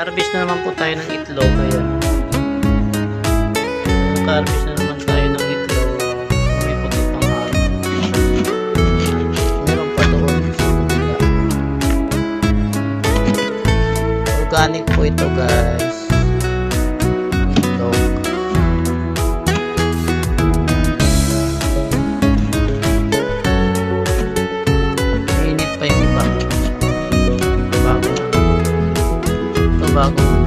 Naka-harvest na naman po tayo ng itlog. Ayan. Naka-harvest na naman tayo ng itlog. May puti pang halo. Meron pa doon sa kabila. Organic po ito guys. Itlog. Mainit pa yung iba. Bagong